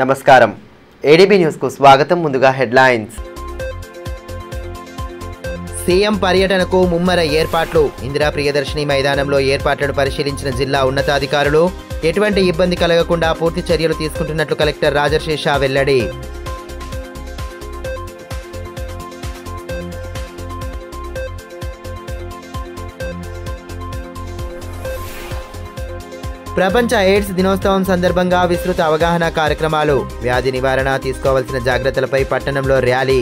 నమస్కారం ADB news కు స్వాగతం. ముందుగా హెడ్లైన్స్. సీఎం పర్యటనకు ముమ్మర ఏర్పాట్లు. ఇందిరా ప్రియదర్శిని మైదానంలో ఏర్పాట్లను పరిశీలించిన జిల్లా ఉన్నతాధికారులు ఎటువంటి ఇబ్బంది కలగకుండా పూర్తి చర్యలు తీసుకుంటున్నట్లు కలెక్టర్ రాజర్షి షా వెల్లడి. ప్రపంచ ఎయిడ్స్ దినోత్సవం సందర్భంగా విస్తృత అవగాహన కార్యక్రమాలు. వ్యాధి నివారణ తీసుకోవాల్సిన జాగ్రత్తలపై పట్టణంలో ర్యాలీ.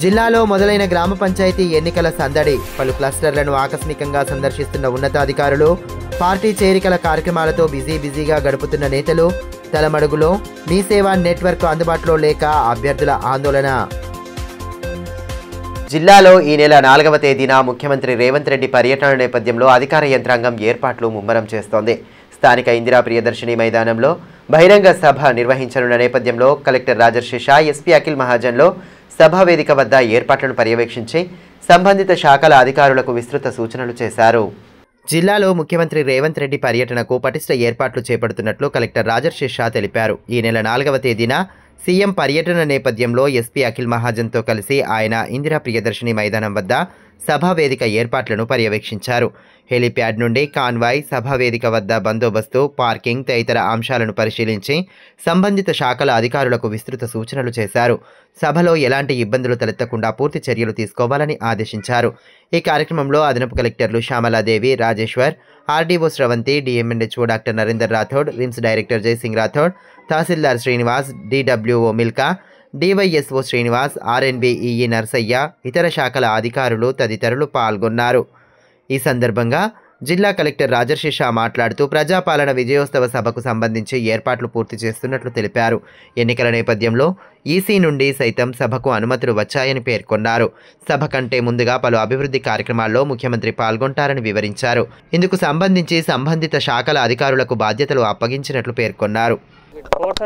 జిల్లాలో మొదలైన గ్రామ పంచాయతీ ఎన్నికల సందడి. పలు క్లస్టర్లను ఆకస్మికంగా సందర్శిస్తున్న ఉన్నతాధికారులు, పార్టీ చేరికల కార్యక్రమాలతో బిజీగా గడుపుతున్న నేతలు. తలమడుగులో మీ సేవా నెట్వర్క్ అందుబాటులో లేక అభ్యర్థుల ఆందోళన. జిల్లాలో ఈ నెల 4వ తేదీన ముఖ్యమంత్రి రేవంత్ రెడ్డి పర్యటన నేపథ్యంలో అధికార యంత్రాంగం ఏర్పాట్లు ముమ్మరం చేస్తోంది. స్థానిక ఇందిరా ప్రియదర్శిని మైదానంలో బహిరంగ సభ నిర్వహించనున్న నేపథ్యంలో కలెక్టర్ రాజర్షి షా ఎస్పీ అఖిల్ మహాజన్లో సభా వేదిక వద్ద ఏర్పాట్లను పర్యవేక్షించి సంబంధిత శాఖల అధికారులకు విస్తృత సూచనలు చేశారు. జిల్లాలో ముఖ్యమంత్రి రేవంత్ రెడ్డి పర్యటనకు పటిష్ట ఏర్పాట్లు చేపడుతున్నట్లు కలెక్టర్ రాజర్షి షా తెలిపారు. ఈ నెల 4వ తేదీన సీఎం పర్యటన నేపథ్యంలో ఎస్పీ అఖిల్ మహాజన్తో కలిసి ఆయన ఇందిరా ప్రియదర్శిని మైదానం వద్ద సభావేదిక ఏర్పాట్లను పర్యవేక్షించారు. హెలీప్యాడ్ నుండి కాన్వాయ్, సభావేదిక వద్ద బందోబస్తు, పార్కింగ్ తదితర అంశాలను పరిశీలించి సంబంధిత శాఖల అధికారులకు విస్తృత సూచనలు చేశారు. సభలో ఎలాంటి ఇబ్బందులు తలెత్తకుండా పూర్తి చర్యలు తీసుకోవాలని ఆదేశించారు. ఈ కార్యక్రమంలో అదనపు కలెక్టర్లు Shyamaladevi, Rajeshwar, RDO Sravanthi, DM and HO doctor Narender Rathod, RIMS director Jaisingh Rathod, తహసీల్దార్ Srinivas, DWO Milka, DYSO Srinivas, R and B EE Narsaiah, ఇతర శాఖల అధికారులు తదితరులు పాల్గొన్నారు. ఈ సందర్భంగా జిల్లా కలెక్టర్ రాజర్షి షా మాట్లాడుతూ ప్రజాపాలన విజయోత్సవ సభకు సంబంధించి ఏర్పాట్లు పూర్తి చేస్తున్నట్లు తెలిపారు. ఎన్నికల నేపథ్యంలో ఈసీ నుండి సైతం సభకు అనుమతులు వచ్చాయని పేర్కొన్నారు. సభ కంటే ముందుగా పలు అభివృద్ధి కార్యక్రమాల్లో ముఖ్యమంత్రి పాల్గొంటారని వివరించారు. ఇందుకు సంబంధించి సంబంధిత శాఖల అధికారులకు బాధ్యతలు అప్పగించినట్లు పేర్కొన్నారు.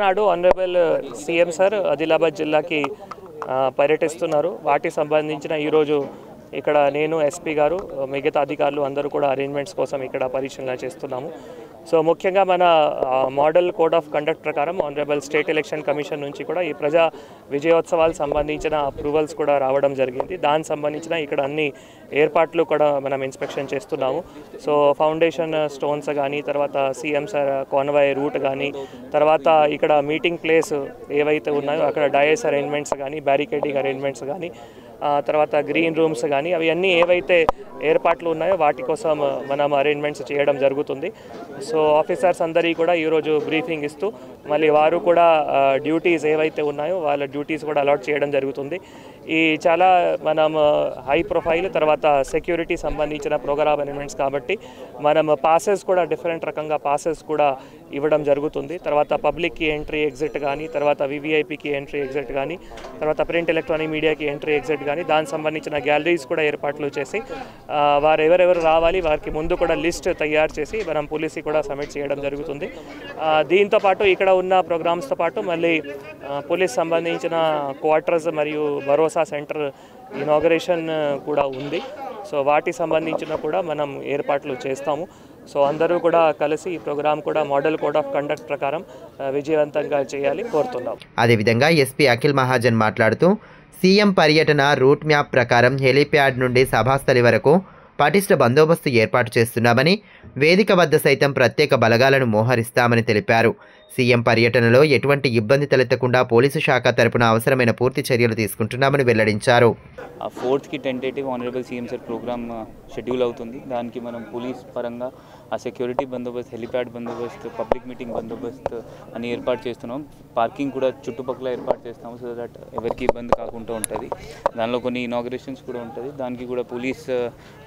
నాడు ఆనరబుల్ సీఎం సార్ ఆదిలాబాద్ జిల్లాకి పర్యటిస్తున్నారు. వాటికి సంబంధించిన ఈరోజు ఇక్కడ నేను, ఎస్పీ గారు, మిగతా అధికారులు అందరూ కూడా అరేంజ్మెంట్స్ కోసం ఇక్కడ పరిశీలన చేస్తున్నాము. సో ముఖ్యంగా మన మోడల్ కోడ్ ఆఫ్ కండక్ట్ ప్రకారం ఆనరబుల్ స్టేట్ ఎలక్షన్ కమిషన్ నుంచి కూడా ఈ ప్రజా విజయోత్సవాలకు సంబంధించిన అప్రూవల్స్ కూడా రావడం జరిగింది. దానికి సంబంధించిన ఇక్కడ అన్ని ఏర్పాట్లు కూడా మనం ఇన్స్పెక్షన్ చేస్తున్నాము. సో ఫౌండేషన్ స్టోన్స్ కానీ, తర్వాత సీఎం సార్ కాన్వాయ్ రూట్ కానీ, తర్వాత ఇక్కడ మీటింగ్ ప్లేస్ ఏవైతే ఉన్నాయో అక్కడ డయస్ అరేంజ్మెంట్స్ కానీ, బ్యారికేడింగ్ అరేంజ్మెంట్స్ కానీ, తర్వాత గ్రీన్ రూమ్స్ కానీ అవన్నీ ఏవైతే ఏర్పాట్లు ఉన్నాయో వాటి కోసం మనం అరేంజ్మెంట్స్ చేయడం జరుగుతుంది. సో ఆఫీసర్స్ అందరికీ కూడా ఈరోజు బ్రీఫింగ్ ఇస్తూ మళ్ళీ వారు కూడా డ్యూటీస్ ఏవైతే ఉన్నాయో వాళ్ళ డ్యూటీస్ కూడా అలాట్ చేయడం జరుగుతుంది. ఈ చాలా మనం హై ప్రొఫైల్ తర్వాత సెక్యూరిటీ సంబంధించిన ప్రోగ్రామ్ అరేంజ్మెంట్స్ కాబట్టి మనం పాసెస్ కూడా డిఫరెంట్ రకంగా పాసెస్ కూడా ఇవ్వడం జరుగుతుంది. తర్వాత పబ్లిక్కి ఎంట్రీ ఎగ్జిట్ కానీ, తర్వాత వివిఐపికి ఎంట్రీ ఎగ్జిట్ కానీ, తర్వాత ప్రింట్ ఎలక్ట్రానిక్ మీడియాకి ఎంట్రీ ఎగ్జిట్ కానీ, దానికి సంబంధించిన గ్యాలరీస్ కూడా ఏర్పాట్లు చేసి వారు ఎవరెవరు రావాలి వారికి ముందు కూడా లిస్ట్ తయారు చేసి మనం పోలీస్కి కూడా సబ్మిట్ చేయడం జరుగుతుంది. దీంతోపాటు ఇక్కడ ఉన్న ప్రోగ్రామ్స్తో పాటు మళ్ళీ పోలీస్ సంబంధించిన క్వార్టర్స్ మరియు భరోసా సెంటర్ ఇనాగరేషన్ కూడా ఉంది. సో వాటికి సంబంధించిన కూడా మనం ఏర్పాట్లు చేస్తాము. సో అందరూ కూడా కలిసి ఈ ప్రోగ్రామ్ కూడా మోడల్ కోడ్ ఆఫ్ కండక్ట్ ప్రకారం విజయవంతంగా చేయాలి కోరుతున్నాం. అదేవిధంగా ఎస్పీ అఖిల్ మహాజన్ మాట్లాడుతూ సీఎం పర్యటన రూట్ మ్యాప్ ప్రకారం హెలీప్యాడ్ నుండి సభాస్థలి వరకు పటిష్ట బందోబస్తు ఏర్పాటు చేస్తున్నామని, వేదిక వద్ద సైతం ప్రత్యేక బలగాలను మోహరిస్తామని తెలిపారు. సీఎం పర్యటనలో ఎటువంటి ఇబ్బంది తలెత్తకుండా పోలీసు శాఖ తరపున అవసరమైన పూర్తి చర్యలు తీసుకుంటున్నామని వెల్లడించారు. 4th tentative honourable CM sir programme schedule అవుతుంది. దానికి మనం పోలీస్ పరంగా ఆ సెక్యూరిటీ బందోబస్తు, హెలిప్యాడ్ బందోబస్తు, పబ్లిక్ మీటింగ్ బందోబస్తు అని ఏర్పాటు చేస్తున్నాం. పార్కింగ్ కూడా చుట్టుపక్కల ఏర్పాటు చేస్తాము సో దట్ ఎవరికి ఇబ్బంది కాకుండా ఉంటుంది. దానిలో కొన్ని ఇనాగరేషన్స్ కూడా ఉంటుంది. దానికి కూడా పోలీస్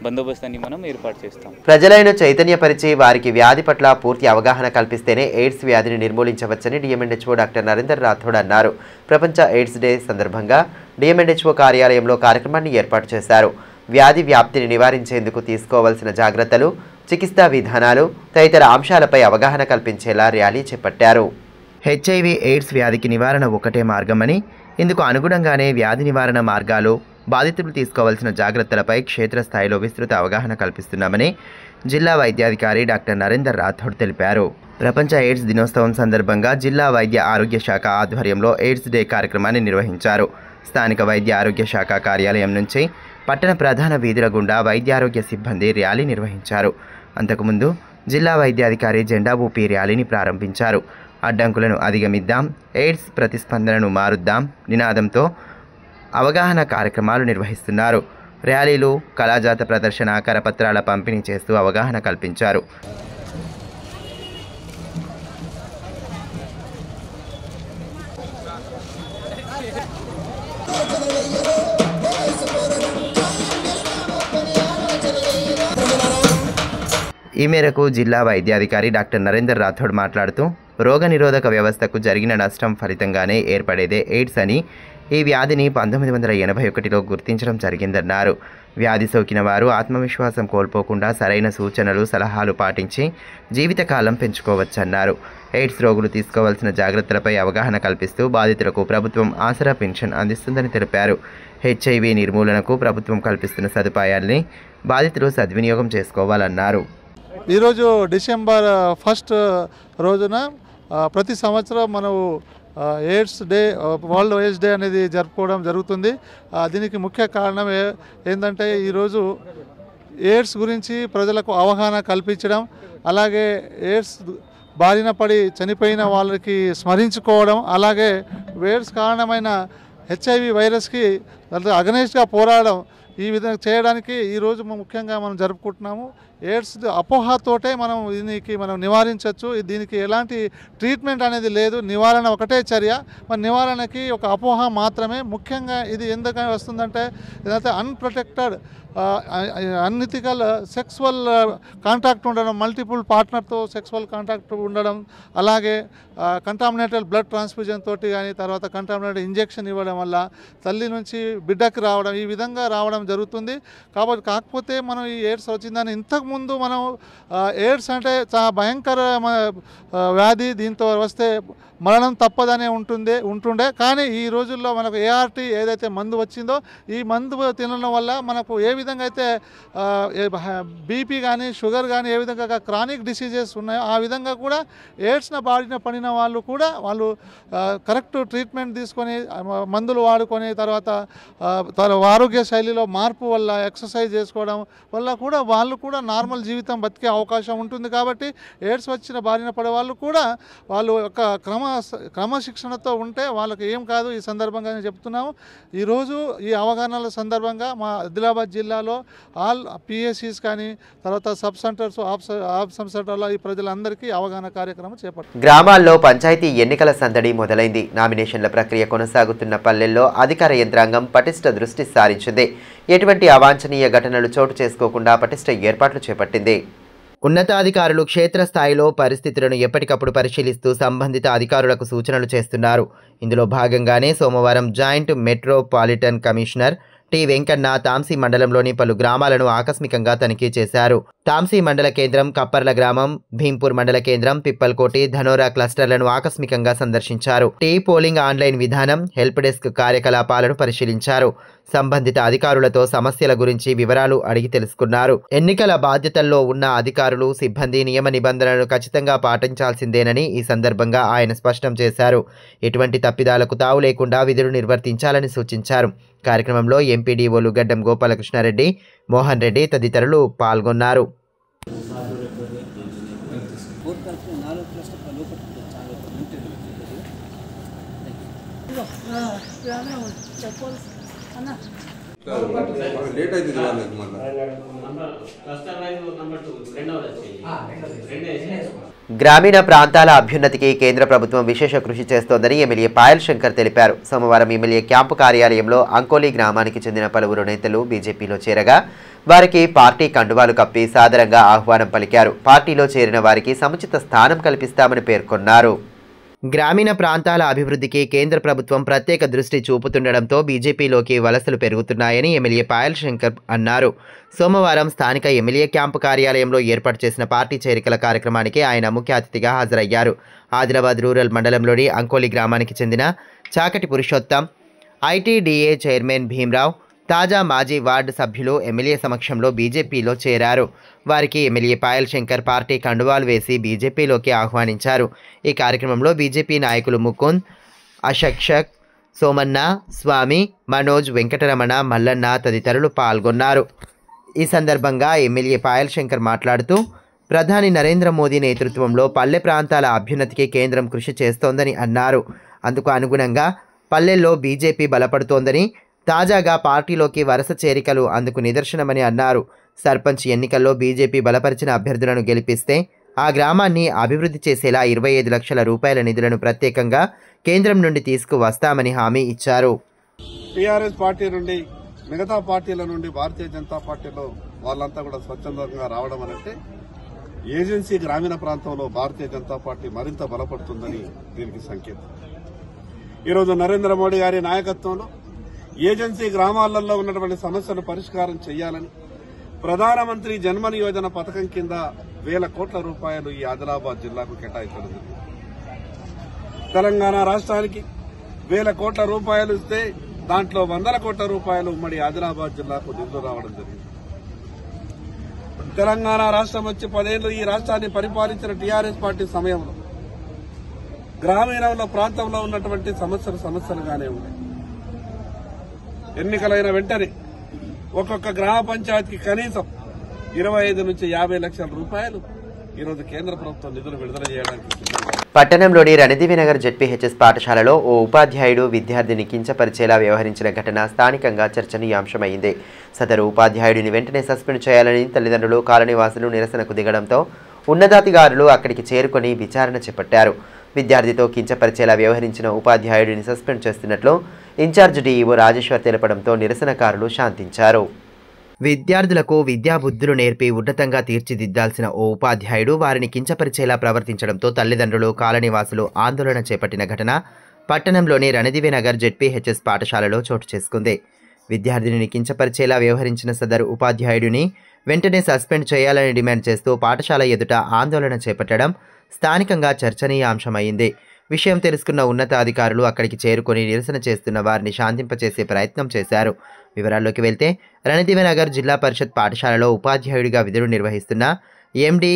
బందోబస్తు అని మనం ఏర్పాటు చేస్తాం. ప్రజలను చైతన్యపరిచి వారికి వ్యాధి పట్ల పూర్తి అవగాహన కల్పిస్తేనే ఎయిడ్స్ వ్యాధిని నిర్మూలించవచ్చని డిఎంఎన్హెచ్ఓ డాక్టర్ నరేందర్ రాథోడ్ అన్నారు. ప్రపంచ ఎయిడ్స్ డే సందర్భంగా డిఎంఎన్హెచ్ఓ కార్యాలయంలో కార్యక్రమాన్ని ఏర్పాటు చేశారు. వ్యాధి వ్యాప్తిని నివారించేందుకు తీసుకోవాల్సిన జాగ్రత్తలు, చికిత్సా విధానాలు తదితర అంశాలపై అవగాహన కల్పించేలా ర్యాలీ చేపట్టారు. హెచ్ఐవి ఎయిడ్స్ వ్యాధికి నివారణ ఒకటే మార్గమని, ఇందుకు అనుగుణంగానే వ్యాధి నివారణ మార్గాలు, బాధితులు తీసుకోవాల్సిన జాగ్రత్తలపై క్షేత్రస్థాయిలో విస్తృత అవగాహన కల్పిస్తున్నామని జిల్లా వైద్యాధికారి డాక్టర్ నరేందర్ రాథోడ్ తెలిపారు. ప్రపంచ ఎయిడ్స్ దినోత్సవం సందర్భంగా జిల్లా వైద్య ఆరోగ్య శాఖ ఆధ్వర్యంలో ఎయిడ్స్ డే కార్యక్రమాన్ని నిర్వహించారు. స్థానిక వైద్య ఆరోగ్య శాఖ కార్యాలయం నుంచి పట్టణ ప్రధాన వీధుల గుండా వైద్యారోగ్య సిబ్బంది ర్యాలీ నిర్వహించారు. అంతకుముందు జిల్లా వైద్యాధికారి జెండా ఊపి ర్యాలీని ప్రారంభించారు. అడ్డంకులను అధిగమిద్దాం, ఎయిడ్స్ ప్రతిస్పందనను మారుద్దాం నినాదంతో అవగాహన కార్యక్రమాలు నిర్వహిస్తున్నారు. ర్యాలీలు, కళాజాత ప్రదర్శన, కరపత్రాల పంపిణీ చేస్తూ అవగాహన కల్పించారు. ఈ మేరకు జిల్లా వైద్యాధికారి డాక్టర్ నరేందర్ రాథోడ్ మాట్లాడుతూ రోగనిరోధక వ్యవస్థకు జరిగిన నష్టం ఫలితంగానే ఏర్పడేదే ఎయిడ్స్ అని, ఈ వ్యాధిని 1981లో గుర్తించడం జరిగిందన్నారు. వ్యాధి సోకిన వారు ఆత్మవిశ్వాసం కోల్పోకుండా సరైన సూచనలు, సలహాలు పాటించి జీవితకాలం పెంచుకోవచ్చన్నారు. ఎయిడ్స్ రోగులు తీసుకోవాల్సిన జాగ్రత్తలపై అవగాహన కల్పిస్తూ బాధితులకు ప్రభుత్వం ఆసరా పెన్షన్ అందిస్తుందని తెలిపారు. హెచ్ఐవి నిర్మూలనకు ప్రభుత్వం కల్పిస్తున్న సదుపాయాల్ని బాధితులు సద్వినియోగం చేసుకోవాలన్నారు. ఈరోజు డిసెంబర్ 1 రోజున ప్రతి సంవత్సరం మనం AIDS day, world AIDS day అనేది జరుపుకోవడం జరుగుతుంది. దీనికి ముఖ్య కారణం ఏంటంటే ఈరోజు ఎయిడ్స్ గురించి ప్రజలకు అవగాహన కల్పించడం, అలాగే ఎయిడ్స్ బారిన పడి చనిపోయిన వాళ్ళకి స్మరించుకోవడం, అలాగే ఎయిడ్స్ కారణమైన హెచ్ఐవి వైరస్కి అగనెస్ట్గా పోరాడడం, ఈ విధంగా చేయడానికి ఈరోజు ముఖ్యంగా మనం జరుపుకుంటున్నాము. ఎయిడ్స్ అపోహతోటే దీనికి మనం నివారించవచ్చు. దీనికి ఎలాంటి ట్రీట్మెంట్ అనేది లేదు, నివారణ ఒకటే చర్య. మరి నివారణకి ఒక అపోహ మాత్రమే. ముఖ్యంగా ఇది ఎందుకని వస్తుందంటే ఏదైతే అన్ప్రొటెక్టెడ్ అన్ఇథికల్ సెక్సువల్ కాంటాక్ట్ ఉండడం, మల్టిపుల్ పార్ట్నర్తో సెక్సువల్ కాంటాక్ట్ ఉండడం, అలాగే కంటామినేటెడ్ బ్లడ్ ట్రాన్స్ఫ్యూజన్ తోటి కానీ, తర్వాత కంటామినేటెడ్ ఇంజెక్షన్ ఇవ్వడం వల్ల తల్లి నుంచి బిడ్డకి రావడం, ఈ విధంగా రావడం జరుగుతుంది. కాకపోతే మనం ఈ ఎయిడ్స్ వచ్చిందని ఇంతకుముందు మనం ఎయిడ్స్ అంటే చాలా భయంకర వ్యాధి, దీంతో వస్తే మరణం తప్పదనే ఉంటుండే. కానీ ఈ రోజుల్లో మనకు ART ఏదైతే మందు వచ్చిందో, ఈ మందు తినడం వల్ల మనకు ఏ విధంగా అయితే బీపీ కానీ, షుగర్ కానీ, ఏ విధంగా క్రానిక్ డిసీజెస్ ఉన్నాయో ఆ విధంగా కూడా ఎయిడ్స్న బారిన పడిన వాళ్ళు కూడా కరెక్ట్ ట్రీట్మెంట్ తీసుకొని, మందులు వాడుకొని, తర్వాత ఆరోగ్య శైలిలో మార్పు వల్ల, ఎక్సర్సైజ్ చేసుకోవడం వల్ల కూడా వాళ్ళు కూడా నార్మల్ జీవితం బతికే అవకాశం ఉంటుంది. కాబట్టి ఎయిడ్స్ వచ్చిన బారిన పడే వాళ్ళు కూడా వాళ్ళు ఒక క్రమశిక్షణతో ఉంటే వాళ్ళకి ఏం కాదు. ఈ సందర్భంగా చెప్తున్నాము. ఈరోజు ఈ అవగాహనల సందర్భంగా మా ఆదిలాబాద్ జిల్లాలో ఆల్ PSCs కానీ, తర్వాత సబ్ సెంటర్స్, ఆఫ్ సెంటర్లో ఈ ప్రజలందరికీ అవగాహన కార్యక్రమం చేపట్టారు. గ్రామాల్లో పంచాయతీ ఎన్నికల సందడి మొదలైంది. నామినేషన్ల ప్రక్రియ కొనసాగుతున్న పల్లెల్లో అధికార యంత్రాంగం పటిష్ట దృష్టి సారించింది. ఎటువంటి అవాంఛనీయ ఘటనలు చోటు చేసుకోకుండా పటిష్ట ఏర్పాట్లు చేపట్టింది. ఉన్నతాధికారులు క్షేత్రస్థాయిలో పరిస్థితులను ఎప్పటికప్పుడు పరిశీలిస్తూ సంబంధిత అధికారులకు సూచనలు చేస్తున్నారు. ఇందులో భాగంగానే సోమవారం joint metropolitan commissioner T Venkanna Tamsi మండలంలోని పలు గ్రామాలను ఆకస్మికంగా తనిఖీ చేశారు. తాంసీ మండల కేంద్రం, కప్పర్ల గ్రామం, భీంపూర్ మండల కేంద్రం, పిప్పల్కోటి, ధనోరా క్లస్టర్లను ఆకస్మికంగా సందర్శించారు. పోలింగ్ ఆన్లైన్ విధానం, హెల్ప్ డెస్క్ కార్యకలాపాలను పరిశీలించారు. సంబంధిత అధికారులతో సమస్యల గురించి వివరాలు అడిగి తెలుసుకున్నారు. ఎన్నికల బాధ్యతల్లో ఉన్న అధికారులు, సిబ్బంది నియమ నిబంధనలను ఖచ్చితంగా పాటించాల్సిందేనని ఈ సందర్భంగా ఆయన స్పష్టం చేశారు. ఎటువంటి తప్పిదాలకు తావు లేకుండా విధులు నిర్వర్తించాలని సూచించారు. కార్యక్రమంలో ఎంపీడీఓలు గడ్డం గోపాలకృష్ణారెడ్డి, మోహన్ రెడ్డి తదితరులు పాల్గొన్నారు. గ్రామీణ ప్రాంతాల అభ్యున్నతికి కేంద్ర ప్రభుత్వం విశేష కృషి చేస్తోందని ఎమ్మెల్యే పాయల్ శంకర్ తెలిపారు. సోమవారం ఎమ్మెల్యే క్యాంపు కార్యాలయంలో అంకోలి గ్రామానికి చెందిన పలువురు నేతలు బీజేపీలో చేరగా వారికి పార్టీ కండువాలు కప్పి సాదరంగా ఆహ్వానం పలికారు. పార్టీలో చేరిన వారికి సముచిత స్థానం కల్పిస్తామని పేర్కొన్నారు. గ్రామీణ ప్రాంతాల అభివృద్ధికి కేంద్ర ప్రభుత్వం ప్రత్యేక దృష్టి చూపుతుండడంతో బీజేపీలోకి వలసలు పెరుగుతున్నాయని ఎమ్మెల్యే పాయల్ శంకర్ అన్నారు. సోమవారం స్థానిక ఎమ్మెల్యే క్యాంపు కార్యాలయంలో ఏర్పాటు చేసిన పార్టీ చేరికల కార్యక్రమానికి ఆయన ముఖ్య అతిథిగా హాజరయ్యారు. ఆదిలాబాద్ రూరల్ మండలంలోని అంకోలి గ్రామానికి చెందిన చాకటి పురుషోత్తం, ఐటీడీఏ చైర్మన్ భీమ్రావ్, తాజా మాజీ వార్డు సభ్యులు ఎమ్మెల్యే సమక్షంలో బీజేపీలో చేరారు. వారికి ఎమ్మెల్యే పాయల్ శంకర్ పార్టీ కండువాలు వేసి బీజేపీలోకి ఆహ్వానించారు. ఈ కార్యక్రమంలో బీజేపీ నాయకులు ముకుంద్, అశక్షక్, సోమన్న, స్వామి, మనోజ్, వెంకటరమణ, మల్లన్న తదితరులు పాల్గొన్నారు. ఈ సందర్భంగా ఎమ్మెల్యే పాయల్ శంకర్ మాట్లాడుతూ ప్రధాని నరేంద్ర మోదీ నేతృత్వంలో పల్లె ప్రాంతాల అభ్యున్నతికి కేంద్రం కృషి చేస్తోందని అన్నారు. అందుకు అనుగుణంగా పల్లెల్లో బీజేపీ బలపడుతోందని, తాజాగా పార్టీలోకి వరుస చేరికలు అందుకు నిదర్శనమని అన్నారు. సర్పంచ్ ఎన్నికల్లో బీజేపీ బలపరిచిన అభ్యర్థులను గెలిపిస్తే ఆ గ్రామాన్ని అభివృద్ధి చేసేలా 25 లక్షల రూపాయల నిధులను ప్రత్యేకంగా కేంద్రం నుండి తీసుకువస్తామని హామీ ఇచ్చారు. టీఆర్ఎస్ పార్టీ నుండి మిగతా పార్టీల నుండి భారతీయ జనతా పార్టీలో వాళ్ళంతా కూడా స్వచ్ఛందంగా రావడం అంటే ఏజెన్సీ గ్రామీణ ప్రాంతంలో భారతీయ జనతా పార్టీ మరింత బలపడుతుందని దీనికి సంకేతం. ఈరోజు నరేంద్ర మోడీ గారి నాయకత్వంలో ఏజెన్సీ గ్రామాలలో ఉన్నటువంటి సమస్యలు పరిష్కారం చేయాలని ప్రధానమంత్రి జన్మన్ యోజన పథకం కింద 1,000 కోట్ల రూపాయలు ఈ ఆదిలాబాద్ జిల్లాకు కేటాయించడం జరిగింది. తెలంగాణ రాష్ట్రానికి 1,000 కోట్ల రూపాయలు ఇస్తే దాంట్లో 100 కోట్ల రూపాయలు ఉమ్మడి ఆదిలాబాద్ జిల్లాకు నిధులు రావడం జరిగింది. తెలంగాణ రాష్ట్రం వచ్చి 10 ఏళ్లు ఈ రాష్ట్రాన్ని పరిపాలించిన టీఆర్ఎస్ పార్టీ సమయంలో గ్రామీణ ప్రాంతంలో ఉన్నటువంటి సమస్యలుగానే ఉన్నాయి. ఎన్నికలైన వెంటనే ఒక్కొక్క గ్రామ పంచాయతీకి కనీసం 25 నుంచి 50 లక్షల రూపాయలు ఈరోజు కేంద్ర ప్రభుత్వం నిధులు విడుదల చేయడానికి. పట్టణంలోని రణదివినగర్ జెడ్పీహెచ్ఎస్ పాఠశాలలో ఓ ఉపాధ్యాయుడు విద్యార్థిని కించపరిచేలా వ్యవహరించిన ఘటన స్థానికంగా చర్చనీయాంశమైంది. సదరు ఉపాధ్యాయుడిని వెంటనే సస్పెండ్ చేయాలని తల్లిదండ్రులు, కాలనీవాసులు నిరసనకు దిగడంతో ఉన్నతాధికారులు అక్కడికి చేరుకొని విచారణ చేపట్టారు. విద్యార్థితో కించపరిచేలా వ్యవహరించిన ఉపాధ్యాయుడిని సస్పెండ్ చేస్తున్నట్లు ఇన్ఛార్జ్ డీఈఓ రాజేశ్వర్ తెలపడంతో నిరసనకారులు శాంతించారు. విద్యార్థులకు విద్యాబుద్ధులు నేర్పి ఉన్నతంగా తీర్చిదిద్దాల్సిన ఓ ఉపాధ్యాయుడు వారిని కించపరిచేలా ప్రవర్తించడంతో తల్లిదండ్రులు, కాలనీవాసులు ఆందోళన చేపట్టిన ఘటన పట్టణంలోని రణదివినగర్ జెడ్పీహెచ్ఎస్ పాఠశాలలో చోటు చేసుకుంది. విద్యార్థిని కించపరిచేలా వ్యవహరించిన సదరు ఉపాధ్యాయుడిని వెంటనే సస్పెండ్ చేయాలని డిమాండ్ చేస్తూ పాఠశాల ఎదుట ఆందోళన చేపట్టడం స్థానికంగా చర్చనీయాంశమైంది. విషయం తెలుసుకున్న ఉన్నతాధికారులు అక్కడికి చేరుకొని నిరసన చేస్తున్న వారిని శాంతింపచేసే ప్రయత్నం చేశారు. వివరాల్లోకి వెళ్తే రణదివినగర్ జిల్లా పరిషత్ పాఠశాలలో ఉపాధ్యాయుడిగా విధులు నిర్వహిస్తున్న ఎండి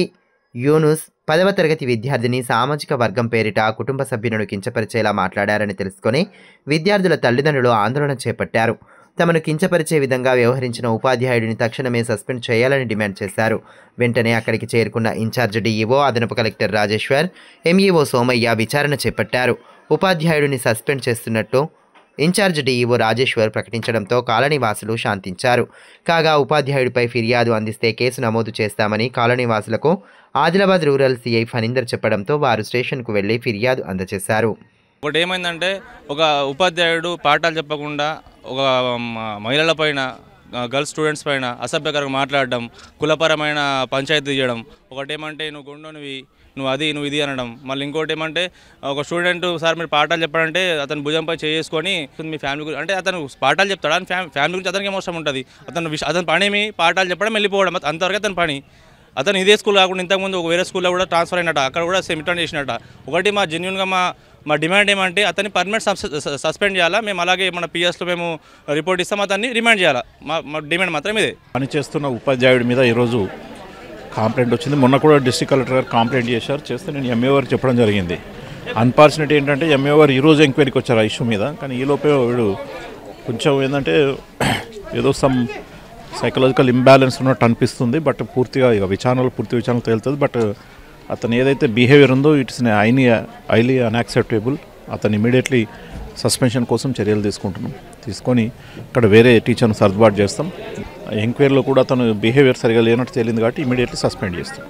యూనుస్ 10వ తరగతి విద్యార్థిని సామాజిక వర్గం పేరిట కుటుంబ సభ్యులను కించపరిచేలా మాట్లాడారని తెలుసుకొని విద్యార్థుల తల్లిదండ్రులు ఆందోళన చేపట్టారు. తమను కించపరిచే విధంగా వ్యవహరించిన ఉపాధ్యాయుడిని తక్షణమే సస్పెండ్ చేయాలని డిమాండ్ చేశారు. వెంటనే అక్కడికి చేరుకున్న ఇన్ఛార్జ్ డీఈఓ, అదనపు కలెక్టర్ రాజేశ్వర్, ఎంఈఓ సోమయ్య విచారణ చేపట్టారు. ఉపాధ్యాయుడిని సస్పెండ్ చేస్తున్నట్టు ఇన్ఛార్జ్ డీఈఓ రాజేశ్వర్ ప్రకటించడంతో కాలనీవాసులు శాంతించారు. కాగా ఉపాధ్యాయుడిపై ఫిర్యాదు అందిస్తే కేసు నమోదు చేస్తామని కాలనీవాసులకు ఆదిలాబాద్ రూరల్ సిఐ ఫణీందర్ చెప్పడంతో వారు స్టేషన్కు వెళ్లి ఫిర్యాదు అందజేశారు. ఒకటి ఏమైందంటే, ఒక ఉపాధ్యాయుడు పాఠాలు చెప్పకుండా ఒక మహిళల పైన, గర్ల్స్ స్టూడెంట్స్ పైన అసభ్యకరంగా మాట్లాడడం, కులపరమైన పంచాయతీ చేయడం. ఒకటేమంటే నువ్వు గుండెనివి, నువ్వు అది, నువ్వు ఇది అనడం. మళ్ళీ ఇంకోటి ఏమంటే, ఒక స్టూడెంట్ సార్ మీరు పాఠాలు చెప్పాలంటే అతను భుజంపై చేసుకొని మీ ఫ్యామిలీ గురించి, అంటే అతను పాఠాలు చెప్తాడు, అని ఫ్యామిలీ గురించి అతనికి ఏమవసరం ఉంటుంది. అతని పని పాఠాలు చెప్పడం, వెళ్ళిపోవడం, అంతవరకు అతని పని. అతను ఇదే స్కూల్ కాకుండా ఇంతకుముందు ఒక వేరే స్కూల్లో కూడా ట్రాన్స్ఫర్ అయినట్ట, అక్కడ కూడా సేమ్ రిటర్న్ చేసినట్ట. ఒకటి మా జెన్యున్గా మా డిమాండ్ ఏమంటే అతన్ని పర్మనెంట్ సస్పెండ్ చేయాలా. మేము అలాగే మన పిఎస్లో మేము రిపోర్ట్ ఇస్తాం, అతన్ని రిమాండ్ చేయాలా. మా డిమాండ్ మాత్రం ఇదే. పనిచేస్తున్న ఉపాధ్యాయుడి మీద ఈరోజు కంప్లైంట్ వచ్చింది. మొన్న కూడా డిస్ట్రిక్ట్ కలెక్టర్ గారు కంప్లైంట్ చేశారు. చేస్తే నేను ఎంఏఓ గారికి చెప్పడం జరిగింది. అన్ఫార్చునేట్ ఏంటంటే ఎంఏఓ గారు ఈరోజు ఎంక్వైరీకి వచ్చారు ఆ ఇష్యూ మీద. కానీ ఈలోపే వీడు కొంచెం ఏంటంటే ఏదో సమ్ సైకలాజికల్ ఇంబ్యాలెన్స్ ఉన్నట్టు అనిపిస్తుంది. బట్ పూర్తి విచారణలో తేలుతుంది. బట్ అతను ఏదైతే బిహేవియర్ ఉందో ఇట్స్ హైలీ అన్యాక్సెప్టబుల్. అతను ఇమీడియట్లీ సస్పెన్షన్ కోసం చర్యలు తీసుకొని ఇక్కడ వేరే టీచర్ను సర్దుబాటు చేస్తాం. ఎంక్వైరీలో కూడా అతను బిహేవియర్ సరిగా లేనట్టు తేలింది కాబట్టి ఇమీడియట్లీ సస్పెండ్ చేస్తాం.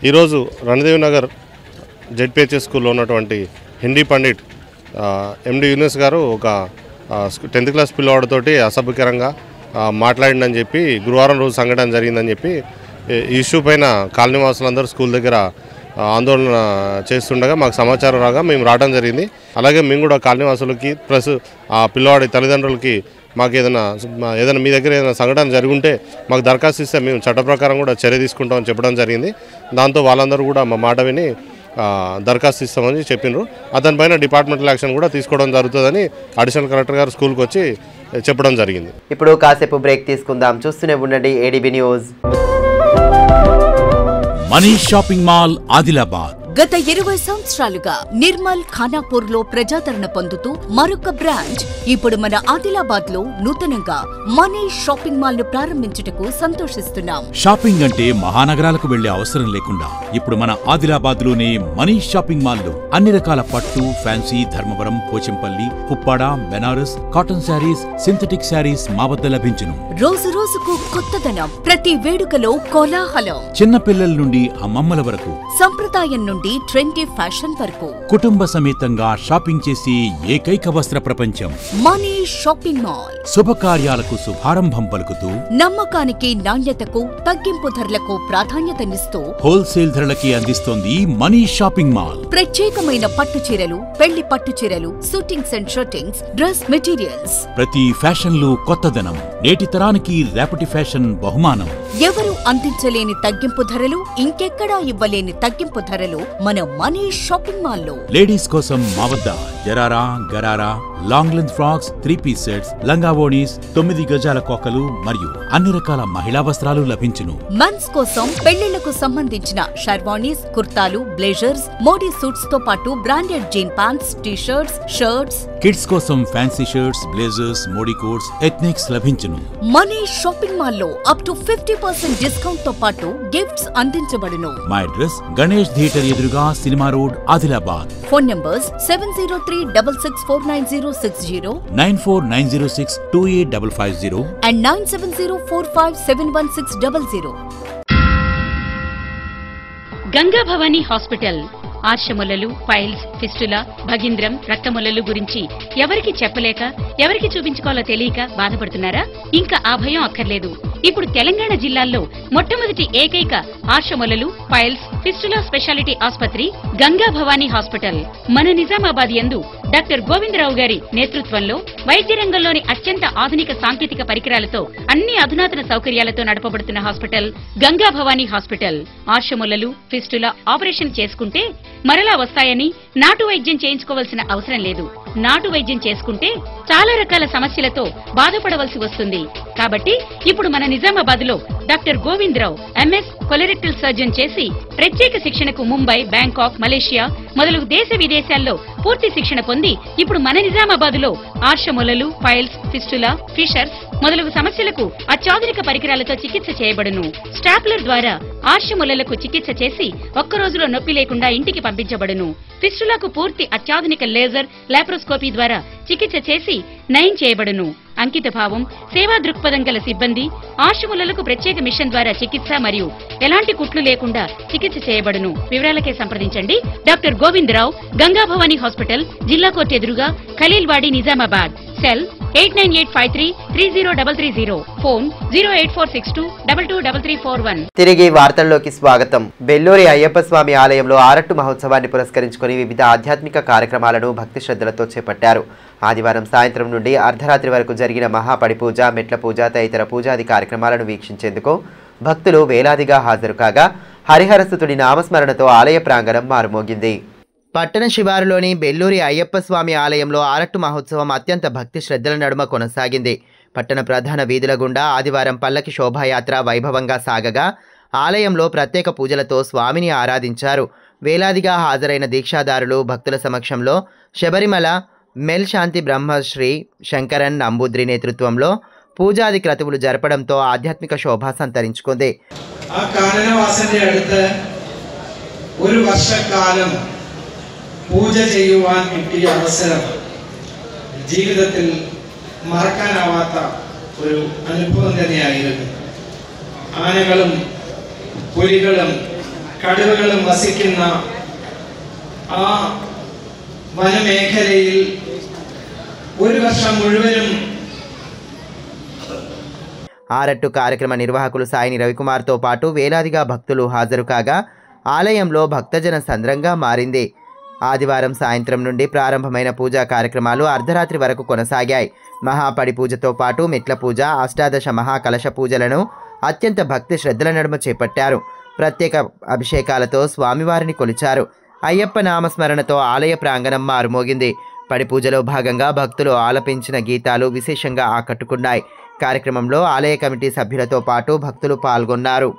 ఈరోజు రణదేవ్ జెడ్పీహెచ్ఎస్ స్కూల్లో ఉన్నటువంటి హిందీ పండిట్ ఎండి యూనుస్ గారు ఒక 10th క్లాస్ పిల్లవాడితోటి అసభ్యకరంగా మాట్లాడిందని చెప్పి గురువారం రోజు సంఘటన జరిగిందని చెప్పి ఈ ఇష్యూ పైన కాలనీవాసులందరూ స్కూల్ దగ్గర ఆందోళన చేస్తుండగా మాకు సమాచారం రాగా మేము రావడం జరిగింది. అలాగే మేము కూడా కాలనీవాసులకి ప్లస్ ఆ పిల్లవాడి తల్లిదండ్రులకి మాకు ఏదైనా మీ దగ్గర ఏదైనా సంఘటన జరుగుంటే మాకు దరఖాస్తు ఇస్తే మేము చట్ట ప్రకారం కూడా చర్య తీసుకుంటామని చెప్పడం జరిగింది. దాంతో వాళ్ళందరూ కూడా మా మాట విని దరఖాస్తు ఇస్తామని చెప్పినారు. అతనిపైన డిపార్ట్మెంటల్ యాక్షన్ కూడా తీసుకోవడం జరుగుతుందని అడిషనల్ కలెక్టర్ గారు స్కూల్కి వచ్చి చెప్పడం జరిగింది. ఇప్పుడు కాసేపు బ్రేక్ తీసుకుందాం. చూస్తూనే ఉండండి ADB news. Manish shopping mall Adilabad గత 20 సంవత్సరాలుగా నిర్మల్ ఖానాపూర్ లో ప్రజాదరణ పొందుతూ మరొక బ్రాంచ్ ఇప్పుడు మన ఆదిలాబాద్ లో నూతనంగా మనీష్ షాపింగ్ మాల్ ను ప్రారంభించుటకు సంతోషిస్తున్నాం. షాపింగ్ అంటే మహానగరాలకు వెళ్లే అవసరం లేకుండా ఇప్పుడు మన ఆదిలాబాద్ లోనే మనీష్ షాపింగ్ మాల్ లో అన్ని రకాల పట్టు, fancy, Dharmavaram, Pochampally, Puppada, Banaras, cotton sarees, synthetic sarees మా వద్ద లభించును. రోజు రోజుకు కొత్తదనం, ప్రతి వేడుకలో కోలాహలం. చిన్న పిల్లల నుండి అమ్మమ్మల వరకు, సంప్రదాయం నుండి ట్రెండీ ఫ్యాషన్ వరకు కుటుంబ సమేతంగా షాపింగ్ చేసి ఏకైక వస్త్ర ప్రపంచం మనీష్ షాపింగ్ మాల్. శుభకార్యాలకు శుభారంభం పలుకుతూ, నమ్మకానికి, నాణ్యతకు, తగ్గింపు ధరలకు ప్రాధాన్యతనిస్తూ హోల్సేల్ ధరలకి అందిస్తోంది మనీష్ షాపింగ్ మాల్. ప్రత్యేకమైన పట్టు చీరలు, పెళ్లి పట్టు చీరలు, shootings and shirtings, dress materials. ప్రతి ఫ్యాషన్ లో కొత్తదనం, నేటి తరానికి రేపటి ఫ్యాషన్ బహుమానం. ఎవరు అందించలేని తగ్గింపు ధరలు, ఇంకెక్కడా ఇవ్వలేని తగ్గింపు ధరలు మన మనీష్ షాపింగ్ మాల్ లో. లేడీస్ కోసం మా వద్ద జరారా, gharara, long length frocks, 3-piece sets, లంగావోణీస్, 9 గజాల కోకలు మరియు అన్ని రకాల మహిళా వస్త్రాలు లభించును. మెన్స్ కోసం పెళ్లిళ్లకు సంబంధించిన షర్వాణీస్, కుర్తాలు, బ్లేజర్స్, మోడీ సూట్స్ తో పాటు branded jean pants, T-shirts, shirts. Kids కోసం fancy shirts, blazers, Modi coats, ethnics లభించును. మనీష్ షాపింగ్ మాల్ లో అప్ టు 50% డిస్కౌంట్ తో పాటు గిఫ్ట్స్ అందించబడును. మా అడ్రస్ గణేష్ థియేటర్ ఎదురుగా, cinema road, Adilabad. Phone numbers 703664060, 9490628550 and 9704571600. Ganga Bhavani hospital ఆర్షములలు, పైల్స్, ఫిస్టులా, భగింద్రం, రక్తములలు గురించి ఎవరికి చెప్పలేక, ఎవరికి చూపించుకోవాలో తెలియక బాధపడుతున్నారా? ఇంకా ఆ భయం అక్కర్లేదు. ఇప్పుడు తెలంగాణ జిల్లాల్లో మొట్టమొదటి ఏకైక ఆర్షములలు, పైల్స్, ఫిస్టులా స్పెషాలిటీ ఆసుపత్రి గంగా భవానీ హాస్పిటల్ మన నిజామాబాద్ యందు డాక్టర్ గోవిందరావు గారి నేతృత్వంలో వైద్య రంగంలోని అత్యంత ఆధునిక సాంకేతిక పరికరాలతో, అన్ని అధునాతన సౌకర్యాలతో నడపబడుతున్న హాస్పిటల్ గంగా భవానీ హాస్పిటల్. ఆర్షములలు, ఫిస్టులా ఆపరేషన్ చేసుకుంటే మరలా వస్తాయని నాటు వైద్యం చేయించుకోవాల్సిన అవసరం లేదు. నాటు వైద్యం చేసుకుంటే చాలా రకాల సమస్యలతో బాధపడవలసి వస్తుంది. కాబట్టి ఇప్పుడు మన నిజామాబాద్ లో doctor Govindarao MS colorectal surgeon చేసి ప్రత్యేక శిక్షణకు ముంబై, బ్యాంకాక్, మలేషియా మొదలగు దేశ విదేశాల్లో పూర్తి శిక్షణ పొంది ఇప్పుడు మన నిజామాబాద్ లో ఆర్షములలు, పైల్స్, ఫిస్టులా, ఫిషర్స్ మొదలగు సమస్యలకు అత్యాధునిక పరికరాలతో చికిత్స చేయబడును. స్టాప్లర్ ద్వారా ఆర్షములలకు చికిత్స చేసి ఒక్క రోజులో నొప్పి లేకుండా ఇంటికి పంపించబడును. ఫిస్టులకు పూర్తి అత్యాధునిక లేజర్, లాప్రోస్కోపీ ద్వారా చికిత్స చేసి నయం చేయబడును. అంకిత భావం, సేవా దృక్పథం గల సిబ్బంది, ఆర్షములలకు ప్రత్యేక మిషన్ ద్వారా చికిత్స మరియు ఎలాంటి కుట్లు లేకుండా చికిత్స చేయబడును. వివరాలకే సంప్రదించండి డాక్టర్ గోవిందరావు, గంగా భవానీ హాస్పిటల్, జిల్లా కోర్టు ఎదురుగా, ఖలీల్వాడి, నిజామాబాద్. Cell 8985330330, phone 08462223341. తిరిగి వార్తల్లోకి స్వాగతం. బెల్లూరి అయ్యప్ప స్వామి ఆలయంలో ఆరట్టు మహోత్సవాన్ని పురస్కరించుకుని వివిధ ఆధ్యాత్మిక కార్యక్రమాలను భక్తి శ్రద్ధలతో చేపట్టారు. ఆదివారం సాయంత్రం నుండి అర్ధరాత్రి వరకు జరిగిన మహాపడి పూజ, మెట్ల పూజ తదితర పూజాది కార్యక్రమాలను వీక్షించేందుకు భక్తులు వేలాదిగా హాజరు కాగా హరిహరసుతుడి నామస్మరణతో ఆలయ ప్రాంగణం మారుమోగింది. పట్టణ శివారులోని బెల్లూరి అయ్యప్ప స్వామి ఆలయంలో ఆరట్టు మహోత్సవం అత్యంత భక్తి శ్రద్ధల నడుమ కొనసాగింది. పట్టణ ప్రధాన వీధుల గుండా ఆదివారం పల్లకి శోభాయాత్ర వైభవంగా సాగగా ఆలయంలో ప్రత్యేక పూజలతో స్వామిని ఆరాధించారు. వేలాదిగా హాజరైన దీక్షాదారులు భక్తుల సమక్షంలో శబరిమల మెల్ శాంతి బ్రహ్మశ్రీ శంకరన్ నంబూద్రి నేతృత్వంలో పూజాది క్రతువులు జరపడంతో ఆధ్యాత్మిక శోభ సంతరించుకుంది. ഒരു വർഷക്കാലം പൂജ ചെയ്യുവാൻ കിട്ടിയ അവസരം ജീവിതത്തിൽ മറക്കാനാവാത്ത ഒരു അനുഭവം തന്നെയായിരുന്നു. ആനകളും പുലികളും കടുവകളും വസിക്കുന്ന ആ വനമേഖലയിൽ ഒരു വർഷം മുഴുവനും ఆరట్టు కార్యక్రమ నిర్వాహకులు సాయిని రవికుమార్తో పాటు వేలాదిగా భక్తులు హాజరు కాగా ఆలయంలో భక్తజన సంద్రంగా మారింది. ఆదివారం సాయంత్రం నుండి ప్రారంభమైన పూజా కార్యక్రమాలు అర్ధరాత్రి వరకు కొనసాగాయి. మహాపడి పూజతో పాటు మెట్ల పూజ, అష్టాదశ మహాకలశ పూజలను అత్యంత భక్తి శ్రద్ధల నడుమ చేపట్టారు. ప్రత్యేక అభిషేకాలతో స్వామివారిని కొలిచారు. అయ్యప్ప నామస్మరణతో ఆలయ ప్రాంగణం మారుమోగింది. పడి పూజలో భాగంగా భక్తులు ఆలపించిన గీతాలు విశేషంగా ఆకట్టుకున్నాయి. కార్యక్రమంలో ఆలయ కమిటీ సభ్యులతో పాటు భక్తులు పాల్గొన్నారు.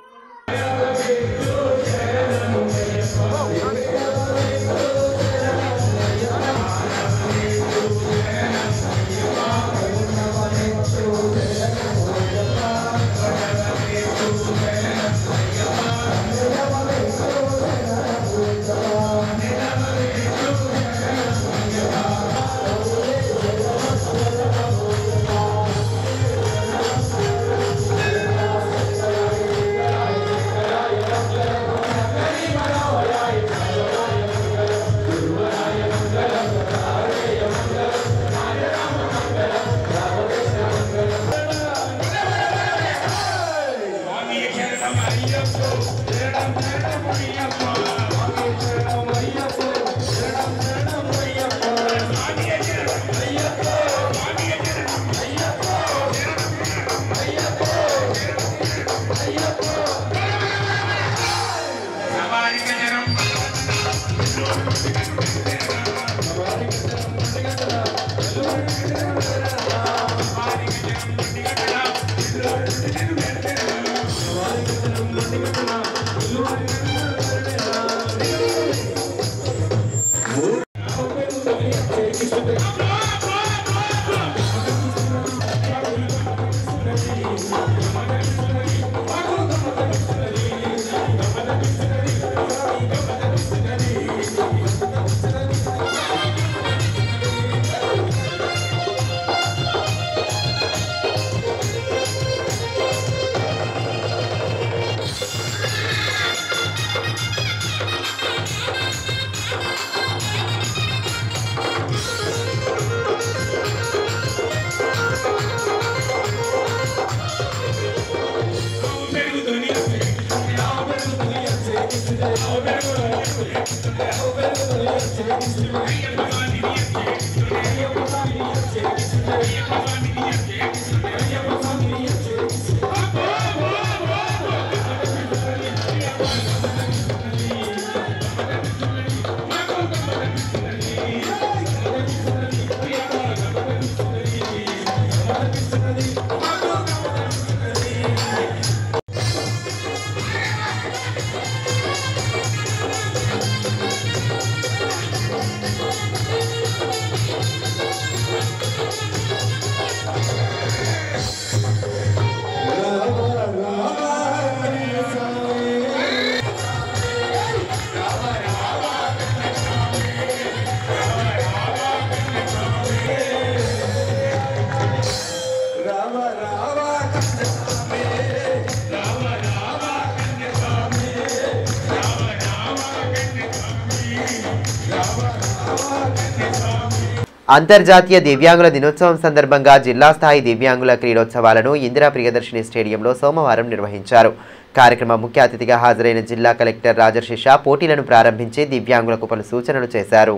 అంతర్జాతీయ దివ్యాంగుల దినోత్సవం సందర్భంగా జిల్లా స్థాయి దివ్యాంగుల క్రీడోత్సవాలను ఇందిరా ప్రియదర్శిని స్టేడియంలో సోమవారం నిర్వహించారు. కార్యక్రమ ముఖ్య అతిథిగా హాజరైన జిల్లా కలెక్టర్ రాజర్షిష పోటీలను ప్రారంభించి దివ్యాంగులకు పలు సూచనలు చేశారు.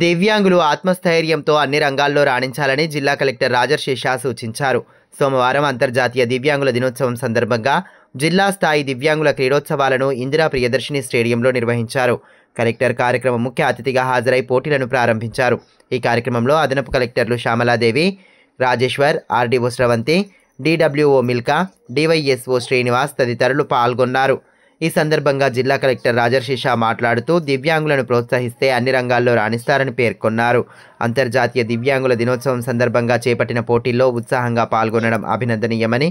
దివ్యాంగులు ఆత్మస్థైర్యంతో అన్ని రంగాల్లో రాణించాలని జిల్లా కలెక్టర్ రాజర్షిష సూచించారు. సోమవారం అంతర్జాతీయ దివ్యాంగుల దినోత్సవం సందర్భంగా జిల్లా స్థాయి దివ్యాంగుల క్రీడోత్సవాలను ఇందిరా ప్రియదర్శిని స్టేడియంలో నిర్వహించారు. కలెక్టర్ కార్యక్రమ ముఖ్య అతిథిగా హాజరై పోటీలను ప్రారంభించారు. ఈ కార్యక్రమంలో అదనపు కలెక్టర్లు శ్యామలాదేవి, రాజేశ్వర్, ఆర్డీఓ స్రవంతి, డిడబ్ల్యూఓ మిల్కా, డివైఎస్ఓ శ్రీనివాస్ తదితరులు పాల్గొన్నారు. ఈ సందర్భంగా జిల్లా కలెక్టర్ రాజర్షిష మాట్లాడుతూ దివ్యాంగులను ప్రోత్సహిస్తే అన్ని రంగాల్లో రాణిస్తారని పేర్కొన్నారు. అంతర్జాతీయ దివ్యాంగుల దినోత్సవం సందర్భంగా చేపట్టిన పోటీల్లో ఉత్సాహంగా పాల్గొనడం అభినందనీయమని,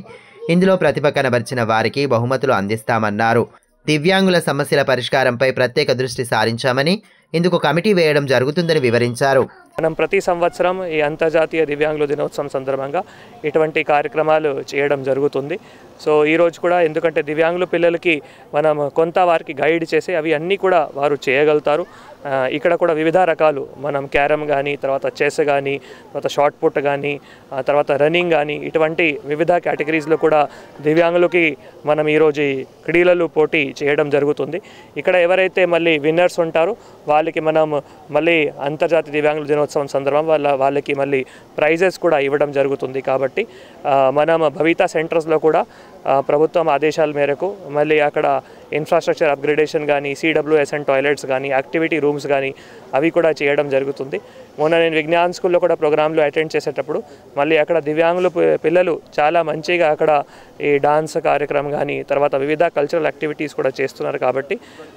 ఇందులో ప్రతిభ కనబరిచిన వారికి బహుమతులు అందిస్తామన్నారు. దివ్యాంగుల సమస్యల పరిష్కారంపై ప్రత్యేక దృష్టి సారించామని, ఇందుకు కమిటీ వేయడం జరుగుతుందని వివరించారు. మనం ప్రతి సంవత్సరం ఈ అంతర్జాతీయ దివ్యాంగుల దినోత్సవం సందర్భంగా ఇటువంటి కార్యక్రమాలు చేయడం జరుగుతుంది. సో ఈరోజు కూడా ఎందుకంటే దివ్యాంగుల పిల్లలకి మనం కొంత వారికి గైడ్ చేసి అవి అన్నీ కూడా వారు చేయగలుగుతారు. ఇక్కడ కూడా వివిధ రకాలు మనం క్యారమ్ కానీ, తర్వాత చెస్ కానీ, తర్వాత షార్ట్ పుట్ కానీ, తర్వాత రన్నింగ్ కానీ, ఇటువంటి వివిధ కేటగిరీస్లో కూడా దివ్యాంగులకి మనం ఈరోజు క్రీడలు పోటీ చేయడం జరుగుతుంది. ఇక్కడ ఎవరైతే మళ్ళీ విన్నర్స్ ఉంటారో వాళ్ళకి మనం మళ్ళీ అంతర్జాతీయ దివ్యాంగుల దినోత్సవం సందర్భం వాళ్ళకి మళ్ళీ ప్రైజెస్ కూడా ఇవ్వడం జరుగుతుంది. కాబట్టి మనం భవితా సెంటర్స్లో కూడా ప్రభుత్వం ఆదేశాల మేరకు మళ్ళీ అక్కడ ఇన్ఫ్రాస్ట్రక్చర్ అప్గ్రేడేషన్ కానీ, CWS అండ్ టాయిలెట్స్ కానీ, యాక్టివిటీ రూమ్స్ కానీ అవి కూడా చేయడం జరుగుతుంది. మొన్న నేను విజ్ఞాన్ స్కూల్లో కూడా ప్రోగ్రాంలు అటెండ్ చేసేటప్పుడు మళ్ళీ అక్కడ దివ్యాంగులు పిల్లలు చాలా మంచిగా అక్కడ ఈ డాన్స్ కార్యక్రమం కానీ తర్వాత వివిధ కల్చరల్ యాక్టివిటీస్ కూడా చేస్తున్నారు. కాబట్టి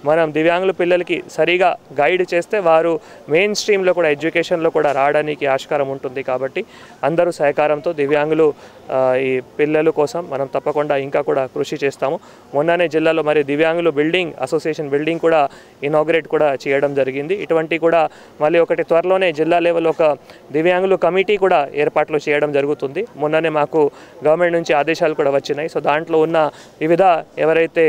మనం దివ్యాంగుల పిల్లలకి సరిగా గైడ్ చేస్తే వారు మెయిన్ స్ట్రీమ్లో కూడా ఎడ్యుకేషన్లో కూడా రావడానికి ఆస్కారం ఉంటుంది. కాబట్టి అందరూ సహకారంతో దివ్యాంగులు ఈ పిల్లల కోసం మనం తప్పకుండా ఇంకా కూడా కృషి చేస్తాము. మొన్ననే జిల్లాలో మరి దివ్యాంగులు బిల్డింగ్ అసోసియేషన్ బిల్డింగ్ కూడా ఇనాగ్రేట్ కూడా చేయడం జరిగింది. ఇటువంటి కూడా మళ్ళీ ఒకటి త్వరలోనే జిల్లా లెవెల్ ఒక దివ్యాంగులు కమిటీ కూడా ఏర్పాట్లు చేయడం జరుగుతుంది. మొన్ననే మాకు గవర్నమెంట్ నుంచి ఆదేశాలు కూడా వచ్చినాయి. సో దాంట్లో ఉన్న వివిధ ఎవరైతే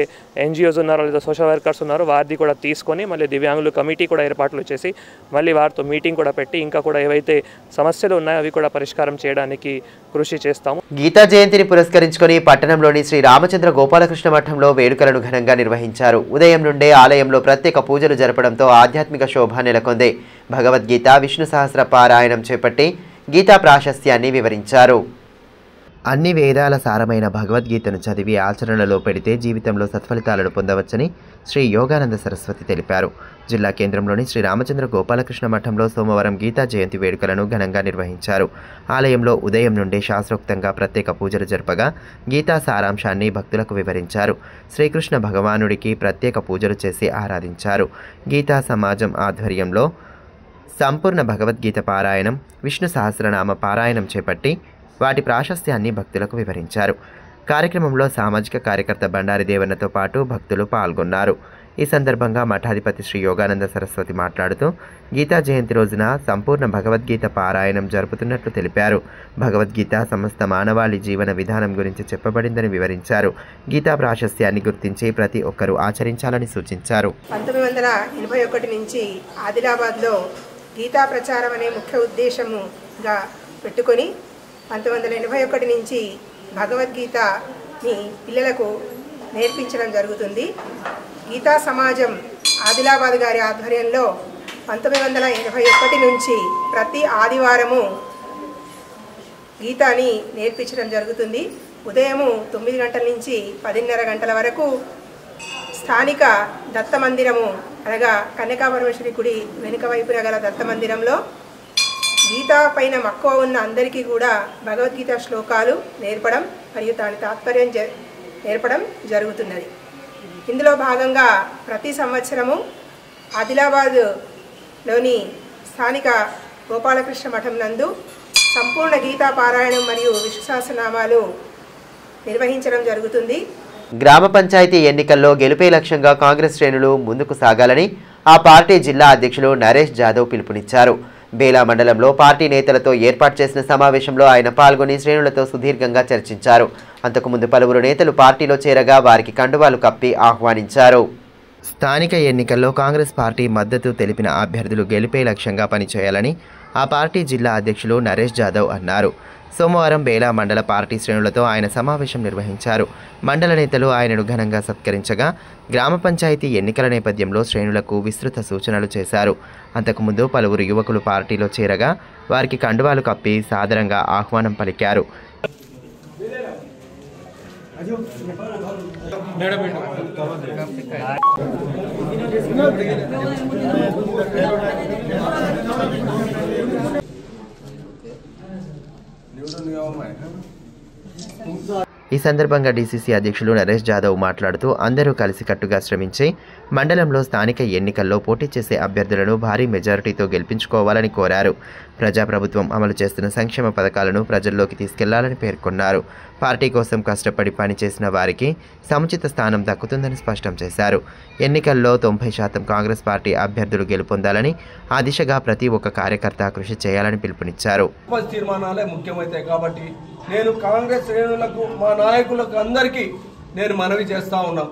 NGOs ఉన్నారో లేదా సోషల్ వర్కర్స్ ఉన్నారో వారిది కూడా తీసుకొని మళ్ళీ దివ్యాంగులు కమిటీ కూడా ఏర్పాట్లు చేసి మళ్ళీ వారితో మీటింగ్ కూడా పెట్టి ఇంకా కూడా ఏవైతే సమస్యలు ఉన్నాయో అవి కూడా పరిష్కారం చేయడానికి కృషి చేస్తాము. గీతా జయంతిని పురస్కరించుకొని పట్టణంలోని శ్రీ రామచంద్ర గోపాలకృష్ణ మఠంలో వేడుకలను ఘనంగా నిర్వహించారు. ఉదయం నుండే ఆలయంలో ప్రత్యేక పూజలు జరపడంతో ఆధ్యాత్మిక శోభ నెలకొంది. భగవద్గీత, విష్ణు సహస్ర పారాయణం చేపట్టి గీతా ప్రాశస్త్యాన్ని వివరించారు. అన్ని వేదాల సారమైన భగవద్గీతను చదివి ఆచరణలో పెడితే జీవితంలో సత్ఫలితాలను పొందవచ్చని శ్రీ యోగానంద సరస్వతి తెలిపారు. జిల్లా కేంద్రంలోని శ్రీ రామచంద్ర గోపాలకృష్ణ మఠంలో సోమవారం గీతా జయంతి వేడుకలను ఘనంగా నిర్వహించారు. ఆలయంలో ఉదయం నుండే శాస్త్రోక్తంగా ప్రత్యేక పూజలు జరపగా గీతా సారాంశాన్ని భక్తులకు వివరించారు. శ్రీకృష్ణ భగవానుడికి ప్రత్యేక పూజలు చేసి ఆరాధించారు. గీతా సమాజం ఆధ్వర్యంలో సంపూర్ణ భగవద్గీత పారాయణం, విష్ణు సహస్రనామ పారాయణం చేపట్టి వాటి ప్రాశస్త్యాన్ని భక్తులకు వివరించారు. కార్యక్రమంలో సామాజిక కార్యకర్త బండారి దేవన్నతో పాటు భక్తులు పాల్గొన్నారు. ఈ సందర్భంగా మఠాధిపతి శ్రీ యోగానంద సరస్వతి మాట్లాడుతూ గీతా జయంతి రోజున సంపూర్ణ భగవద్గీత పారాయణం జరుపుతున్నట్లు తెలిపారు. భగవద్గీత సమస్త మానవాళి జీవన విధానం గురించి చెప్పబడిందని వివరించారు. గీతా ప్రాశస్త్యాన్ని గుర్తించి ప్రతి ఒక్కరూ ఆచరించాలని సూచించారు. 1981 నుంచి ఆదిలాబాద్లో గీతా ప్రచారం అనే ముఖ్య ఉద్దేశముగా పెట్టుకొని 1981 నుంచి భగవద్గీతని పిల్లలకు నేర్పించడం జరుగుతుంది. గీతా సమాజం ఆదిలాబాద్ గారి ఆధ్వర్యంలో 1981 నుంచి ప్రతి ఆదివారము గీతాని నేర్పించడం జరుగుతుంది. ఉదయము 9 గంటల నుంచి 10:30 గంటల వరకు స్థానిక దత్త మందిరము అనగా కన్యకాపరమేశ్వరి గుడి వెనుక వైపున గల దత్త మందిరంలో గీతా పైన మక్కువ ఉన్న అందరికీ కూడా భగవద్గీత శ్లోకాలు నేర్పడం మరియు దాని తాత్పర్యం నేర్పడం జరుగుతున్నది. ఇందులో భాగంగా ప్రతి సంవత్సరము ఆదిలాబాద్లోని స్థానిక గోపాలకృష్ణ మఠం నందు సంపూర్ణ గీతా పారాయణం మరియు విష్ణు సహస్రనామాలు నిర్వహించడం జరుగుతుంది. గ్రామ పంచాయతీ ఎన్నికల్లో గెలుపే లక్ష్యంగా కాంగ్రెస్ శ్రేణులు ముందుకు సాగాలని ఆ పార్టీ జిల్లా అధ్యక్షులు నరేష్ జాదవ్ పిలుపునిచ్చారు. బేలా మండలంలో పార్టీ నేతలతో ఏర్పాటు చేసిన సమావేశంలో ఆయన పాల్గొని శ్రేణులతో సుదీర్ఘంగా చర్చించారు. అంతకుముందు పలువురు నేతలు పార్టీలో చేరగా వారికి కండువాలు కప్పి ఆహ్వానించారు. స్థానిక ఎన్నికల్లో కాంగ్రెస్ పార్టీ మద్దతు తెలిపిన అభ్యర్థులు గెలిపే లక్ష్యంగా పనిచేయాలని ఆ పార్టీ జిల్లా అధ్యక్షులు నరేష్ జాదవ్ అన్నారు. సోమవారం బేలా మండల పార్టీ శ్రేణులతో ఆయన సమావేశం నిర్వహించారు. మండల నేతలు ఆయనను ఘనంగా సత్కరించగా గ్రామ పంచాయతీ ఎన్నికల నేపథ్యంలో శ్రేణులకు విస్తృత సూచనలు చేశారు. అంతకుముందు పలువురు యువకులు పార్టీలో చేరగా వారికి కండువాలు కప్పి సాదరంగా ఆహ్వానం పలికారు. ఈ సందర్భంగా డీసీసీ అధ్యక్షులు నరేష్ జాదవ్ మాట్లాడుతూ అందరూ కలిసికట్టుగా శ్రమించి మండలంలో స్థానిక ఎన్నికల్లో పోటీ చేసే అభ్యర్థులను భారీ మెజారిటీతో గెలిపించుకోవాలని కోరారు. ప్రజాప్రభుత్వం అమలు చేస్తున్న సంక్షేమ పథకాలను ప్రజల్లోకి తీసుకెళ్లాలని పేర్కొన్నారు. పార్టీ కోసం కష్టపడి పనిచేసిన వారికి సముచిత స్థానం దక్కుతుందని స్పష్టం చేశారు. ఎన్నికల్లో 90% కాంగ్రెస్ పార్టీ అభ్యర్థులు గెలుపొందాలని ఆ దిశగా ప్రతి ఒక్క కార్యకర్త కృషి చేయాలని పిలుపునిచ్చారు. తీర్మానాలే ముఖ్యమైతాయి కాబట్టి నేను కాంగ్రెస్ శ్రేణులకు మా నాయకులకు అందరికీ నేను మనవి చేస్తా ఉన్నాం.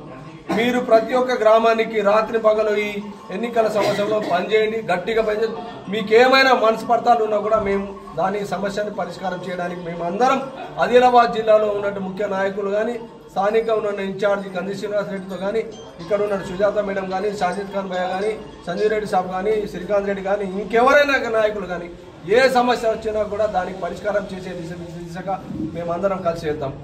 మీరు ప్రతి ఒక్క గ్రామానికి రాత్రి పగలు ఈ ఎన్నికల సమస్యలో పనిచేయండి, గట్టిగా పనిచేయండి. మీకేమైనా మనస్పర్ధాలు ఉన్నా కూడా మేము దాని సమస్యను పరిష్కారం చేయడానికి మేము అందరం ఆదిలాబాద్ జిల్లాలో ఉన్నట్టు ముఖ్య నాయకులు కానీ స్థానికంగా ఉన్న ఇన్ఛార్జి కంది శ్రీనివాస్ రెడ్డితో కానీ ఇక్కడ ఉన్న సుజాత మేడం కానీ షాజిద్ ఖాన్ భయ్య కానీ సంజీవ్ రెడ్డి సాబ్ కానీ శ్రీకాంత్ రెడ్డి కానీ ఇంకెవరైనా నాయకులు కానీ ఏ సమస్య వచ్చినా కూడా దానికి పరిష్కారం చేసే దిశగా మేమందరం కలిసి చేద్దాం.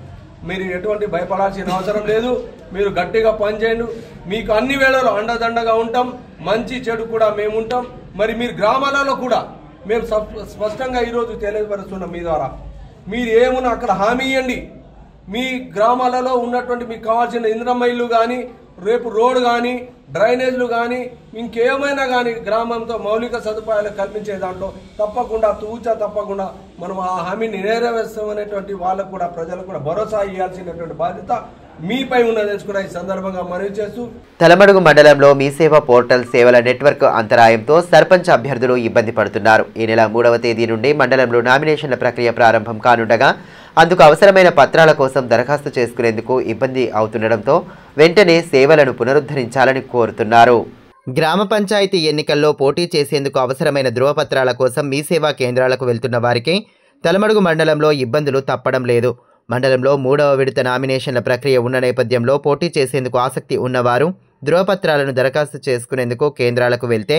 మీరు ఎటువంటి భయపడాల్సిన అవసరం లేదు. మీరు గట్టిగా పనిచేయండి. మీకు అన్ని వేళలో అండదండగా ఉంటాం. మంచి చెడు కూడా మేము ఉంటాం. మరి మీరు గ్రామాలలో కూడా మేము స్పష్టంగా ఈరోజు తెలియపరుస్తున్నాం మీ ద్వారా. మీరు ఏమున్నా అక్కడ హామీ ఇవ్వండి. మీ గ్రామాలలో ఉన్నటువంటి మీకు కావాల్సిన ఇంద్రమ్మ ఇల్లు కానీ, రేపు రోడ్ కానీ, డ్రైనేజ్లు కానీ, ఇంకేమైనా కానీ గ్రామంతో మౌలిక సదుపాయాలు కల్పించే దాంట్లో తప్పకుండా మనం ఆ హామీని నెరవేర్స్తామనేటువంటి వాళ్ళకు కూడా ప్రజలకు కూడా భరోసా ఇవ్వాల్సినటువంటి బాధ్యత మీపై ఉన్నదని కూడా ఈ సందర్భంగా మనవి చేస్తూ, తలమడుగు మండలంలో మీ సేవ పోర్టల్ సేవల నెట్వర్క్ అంతరాయంతో సర్పంచ్ అభ్యర్థులు ఇబ్బంది పడుతున్నారు. ఈ నెల 3వ తేదీ నుండి మండలంలో నామినేషన్ల ప్రక్రియ ప్రారంభం కానుండగా అందుకు అవసరమైన పత్రాల కోసం దరఖాస్తు చేసుకునేందుకు ఇబ్బంది అవుతుండటంతో వెంటనే సేవలను పునరుద్ధరించాలని కోరుతున్నారు. గ్రామ పంచాయతీ ఎన్నికల్లో పోటీ చేసేందుకు అవసరమైన ధృవపత్రాల కోసం మీ సేవా కేంద్రాలకు వెళ్తున్న వారికి తలమడుగు మండలంలో ఇబ్బందులు తప్పడం లేదు. మండలంలో 3వ విడత నామినేషన్ల ప్రక్రియ ఉన్న నేపథ్యంలో పోటీ చేసేందుకు ఆసక్తి ఉన్నవారు ధృవపత్రాలను దరఖాస్తు చేసుకునేందుకు కేంద్రాలకు వెళ్తే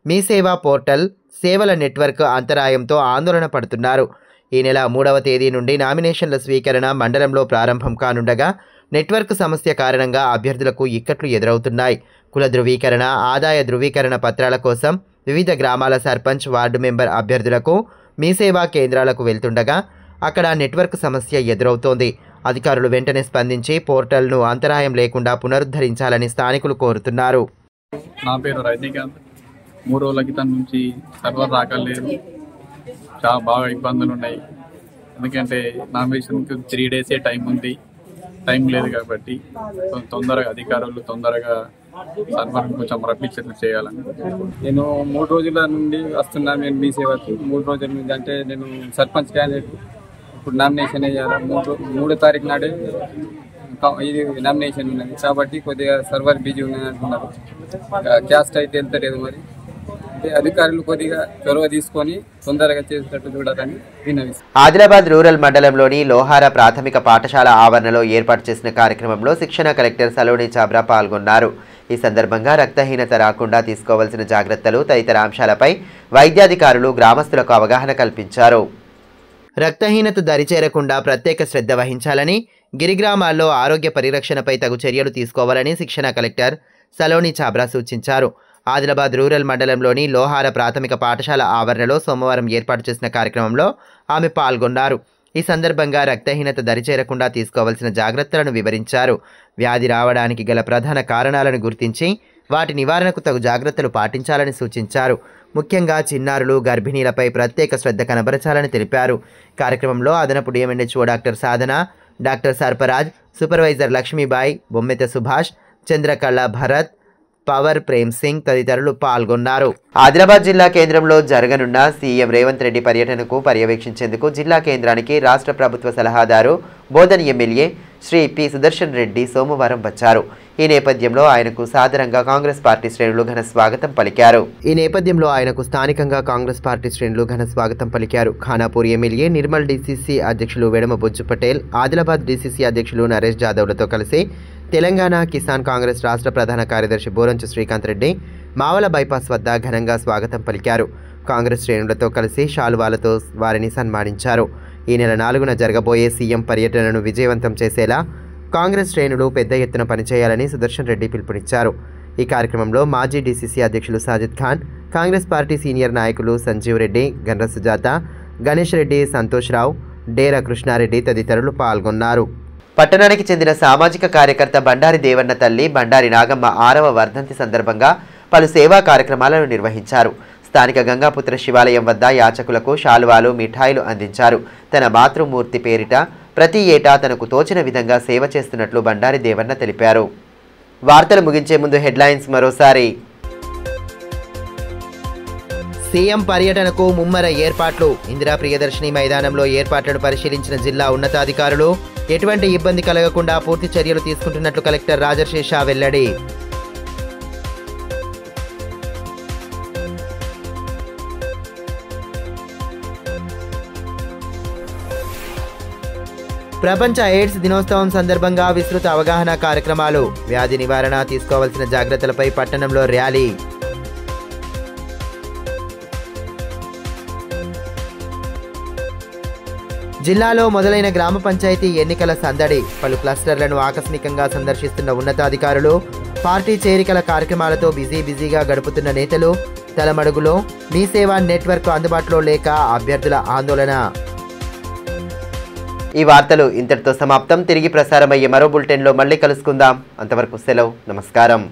మీ సేవా పోర్టల్ సేవల నెట్వర్క్ అంతరాయంతో ఆందోళన పడుతున్నారు. ఈ నెల 3వ తేదీ నుండి నామినేషన్ల స్వీకరణ మండలంలో ప్రారంభం కానుండగా నెట్వర్క్ సమస్య కారణంగా అభ్యర్థులకు ఇక్కట్లు ఎదురవుతున్నాయి. కుల ధృవీకరణ, ఆదాయ ధృవీకరణ పత్రాల కోసం వివిధ గ్రామాల సర్పంచ్, వార్డు మెంబర్ అభ్యర్థులకు మీ సేవా కేంద్రాలకు వెళ్తుండగా అక్కడ నెట్వర్క్ సమస్య ఎదురవుతోంది. అధికారులు వెంటనే స్పందించి పోర్టల్ను అంతరాయం లేకుండా పునరుద్ధరించాలని స్థానికులు కోరుతున్నారు. నా పేరు రజనీకాంత్. 3 రోజుల క్రితం నుంచి సర్వర్ రాకలేదు. చాలా బాగా ఇబ్బందులు ఉన్నాయి. ఎందుకంటే నామినేషన్కి 3 డేసే టైం ఉంది. టైం లేదు కాబట్టి తొందరగా అధికారులు తొందరగా సర్వర్ కొంచెం రప్పించేట్లు చేయాలని. నేను 3 రోజుల నుండి వస్తున్నాను. నేను మీ సేవకి 3 రోజుల నుండి, అంటే నేను సర్పంచ్ క్యాండిడేట్. ఇప్పుడు నామినేషన్ వేయాలి. 3వ తారీఖు నాడే ఇది నామినేషన్ ఉన్నది కాబట్టి కొద్దిగా సర్వర్ బిజీ ఉన్నది అంటున్నారు. క్యాస్ట్ అయితే వెళ్తలేదు. మరి అంటే అధికారులు కొద్దిగా చొరవ తీసుకొని తొందరగా చేసేటట్టు చూడాలని విన్నవిస్తాను. ఆదిలాబాద్ రూరల్ మండలంలోని లోహార ప్రాథమిక పాఠశాల ఆవరణలో ఏర్పాటు చేసిన కార్యక్రమంలో శిక్షణ కలెక్టర్ సలోని చాబ్రా పాల్గొన్నారు. ఈ సందర్భంగా రక్తహీనత రాకుండా తీసుకోవాల్సిన జాగ్రత్తలు తదితర అంశాలపై వైద్యాధికారులు గ్రామస్తులకు అవగాహన కల్పించారు. రక్తహీనత దరిచేరకుండా ప్రత్యేక శ్రద్ధ వహించాలని, గిరిగ్రామాల్లో ఆరోగ్య పరిరక్షణపై తగు చర్యలు తీసుకోవాలని శిక్షణ కలెక్టర్ సలోని చాబ్రా సూచించారు. ఆదిలాబాద్ రూరల్ మండలంలోని లోహార ప్రాథమిక పాఠశాల ఆవరణలో సోమవారం ఏర్పాటు చేసిన కార్యక్రమంలో ఆమె పాల్గొన్నారు. ఈ సందర్భంగా రక్తహీనత దరిచేరకుండా తీసుకోవాల్సిన జాగ్రత్తలను వివరించారు. వ్యాధి రావడానికి గల ప్రధాన కారణాలను గుర్తించి వాటి నివారణకు తగు జాగ్రత్తలు పాటించాలని సూచించారు. ముఖ్యంగా చిన్నారులు, గర్భిణీలపై ప్రత్యేక శ్రద్ధ కనబరచాలని తెలిపారు. కార్యక్రమంలో అదనపు DM and HO doctor Sadhana, doctor Sarparaj, supervisor Lakshmibai, Bommetha Subhash, Chandrakala Bharat, Pawar Prem Singh తదితరులు పాల్గొన్నారు. ఆదిలాబాద్ జిల్లా కేంద్రంలో జరగనున్న సీఎం రేవంత్ రెడ్డి పర్యటనకు పర్యవేక్షించేందుకు జిల్లా కేంద్రానికి రాష్ట్ర ప్రభుత్వ సలహాదారు బోధన్ ఎమ్మెల్యే శ్రీ పి సుదర్శన్ రెడ్డి సోమవారం వచ్చారు. ఈ నేపథ్యంలో ఆయనకు సాదరంగా కాంగ్రెస్ పార్టీ శ్రేణులు ఘన స్వాగతం పలికారు. ఖానాపూర్ ఎమ్మెల్యే నిర్మల్ డీసీసీ అధ్యక్షులు వెడమ బొజ్జు పటేల్, ఆదిలాబాద్ డీసీసీ అధ్యక్షులు నరేష్ జాదవ్లతో కలిసి తెలంగాణ కిసాన్ కాంగ్రెస్ రాష్ట్ర ప్రధాన కార్యదర్శి బోరంచు శ్రీకాంత్ రెడ్డి మావల బైపాస్ వద్ద ఘనంగా స్వాగతం పలికారు. కాంగ్రెస్ శ్రేణులతో కలిసి శాలువాలతో వారిని సన్మానించారు. ఈ నెల 4న జరగబోయే సీఎం పర్యటనను విజయవంతం చేసేలా కాంగ్రెస్ శ్రేణులు పెద్ద ఎత్తున పనిచేయాలని సుదర్శన్ రెడ్డి పిలుపునిచ్చారు. ఈ కార్యక్రమంలో మాజీ డీసీసీ అధ్యక్షులు సాజిద్ ఖాన్, కాంగ్రెస్ పార్టీ సీనియర్ నాయకులు సంజీవ్ రెడ్డి, గండ్ర సుజాత, గణేష్ రెడ్డి, సంతోష్ రావు, డేరా కృష్ణారెడ్డి తదితరులు పాల్గొన్నారు. పట్టణానికి చెందిన సామాజిక కార్యకర్త బండారి దేవన్న తల్లి బండారి నాగమ్మ 6వ వర్ధంతి సందర్భంగా పలు సేవా కార్యక్రమాలను నిర్వహించారు. స్థానిక గంగాపుత్ర శివాలయం వద్ద యాచకులకు శాలువాలు, మిఠాయిలు అందించారు. తన మాతృమూర్తి పేరిట ప్రతి ఏటా తనకు తోచిన విధంగా సేవ చేస్తున్నట్లు బండారి దేవన్న తెలిపారు. వార్తలు ముగించే ముందు హెడ్లైన్స్ మరోసారి. సీఎం పర్యటనకు ముమ్మర ఏర్పాట్లు. ఇందిరా ప్రియదర్శిని మైదానంలో ఏర్పాట్లను పరిశీలించిన జిల్లా ఉన్నతాధికారులు ఎటువంటి ఇబ్బంది కలగకుండా పూర్తి చర్యలు తీసుకుంటున్నట్లు కలెక్టర్ రాజర్షేషా వెల్లడి. ప్రపంచ ఎయిడ్స్ దినోత్సవం సందర్భంగా విస్తృత అవగాహన కార్యక్రమాలు. వ్యాధి నివారణ, తీసుకోవాల్సిన జాగ్రత్తలపై పట్టణంలో ర్యాలీ. జిల్లాలో మొదలైన గ్రామ పంచాయతీ ఎన్నికల సందడి. పలు క్లస్టర్లను ఆకస్మికంగా సందర్శిస్తున్న ఉన్నతాధికారులు, పార్టీ చేరికల కార్యక్రమాలతో బిజీగా గడుపుతున్న నేతలు. తలమడుగులో మీ సేవా నెట్వర్క్ అందుబాటులో లేక అభ్యర్థుల ఆందోళన. ఈ వార్తలు ఇంతటితో సమాప్తం. తిరిగి ప్రసారమయ్యే మరో బులెటిన్లో మళ్ళీ కలుసుకుందాం. అంతవరకు సెలవు. నమస్కారం.